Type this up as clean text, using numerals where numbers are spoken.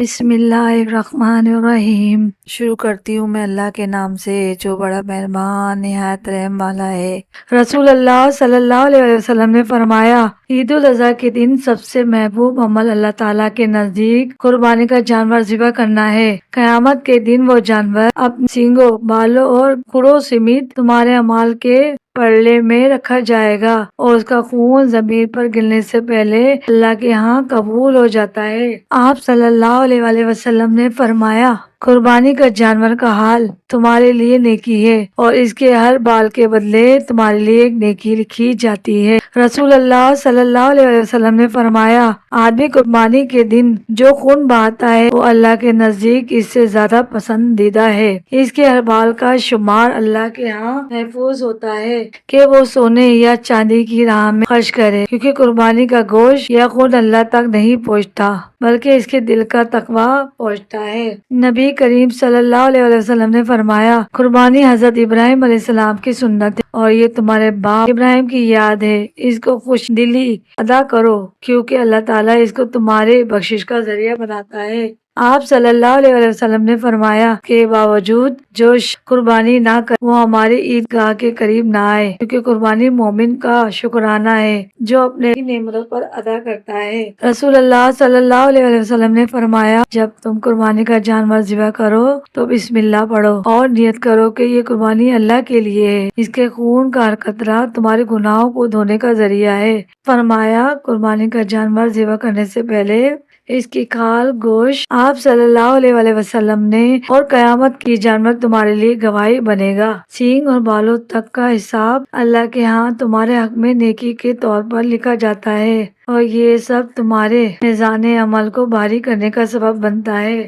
بسم اللہ الرحمن الرحیم۔ شروع کرتی ہوں میں اللہ کے نام سے جو بڑا مہربان نہایت رحم والا ہے۔ رسول اللہ صلی اللہ علیہ وسلم نے فرمایا، عید الاضحیٰ کے دن سب سے محبوب عمل اللہ تعالیٰ کے نزدیک قربانی کا جانور ذبح کرنا ہے۔ قیامت کے دن وہ جانور اپنے سینگوں، بالوں اور کھروں سمیت تمہارے اعمال کے پلڑے میں رکھا جائے گا اور اس کا خون زمین پر گرنے سے پہلے اللہ کے ہاں قبول ہو جاتا ہے۔ آپ صلی اللہ علیہ وآلہ وسلم نے فرمایا، قربانی کا جانور کا حال تمہارے لیے نیکی ہے اور اس کے ہر بال کے بدلے تمہارے لیے ایک نیکی لکھی جاتی ہے۔ رسول اللہ صلی اللہ علیہ وسلم نے فرمایا، آدمی قربانی کے دن جو خون بہاتا ہے وہ اللہ کے نزدیک اس سے زیادہ پسندیدہ ہے۔ اس کے ہر بال کا شمار اللہ کے ہاں محفوظ ہوتا ہے کہ وہ سونے یا چاندی کی راہ میں خرچ کرے، کیونکہ قربانی کا گوشت یا خون اللہ تک نہیں پہنچتا بلکہ اس کے دل کا تقویٰ پہنچتا ہے۔ نبی کریم صلی اللہ علیہ وسلم نے فرمایا، قربانی حضرت ابراہیم علیہ السلام کی سنت ہے اور یہ تمہارے باپ ابراہیم کی یاد ہے۔ اس کو خوش دلی ادا کرو کیونکہ اللہ تعالیٰ اس کو تمہارے بخشش کا ذریعہ بناتا ہے۔ آپ صلی اللہ علیہ وسلم نے فرمایا کہ باوجود جو قربانی نہ کرے وہ ہماری عیدگاہ کے قریب نہ آئے، کیونکہ قربانی مومن کا شکرانہ ہے جو اپنے نعمتوں پر ادا کرتا ہے۔ رسول اللہ صلی اللہ علیہ وسلم نے فرمایا، جب تم قربانی کا جانور ذبح کرو تو بسم اللہ پڑھو اور نیت کرو کہ یہ قربانی اللہ کے لیے ہے۔ اس کے خون کا ہر قطرہ تمہارے گناہوں کو دھونے کا ذریعہ ہے۔ فرمایا، قربانی کا جانور ذبح کرنے سے پہلے اس کی کھال، گوشت آپ صلی اللہ علیہ وسلم نے اور قیامت کی جانور تمہارے لیے گواہی بنے گا۔ سینگ اور بالوں تک کا حساب اللہ کے ہاں تمہارے حق میں نیکی کے طور پر لکھا جاتا ہے اور یہ سب تمہارے میزان عمل کو بھاری کرنے کا سبب بنتا ہے۔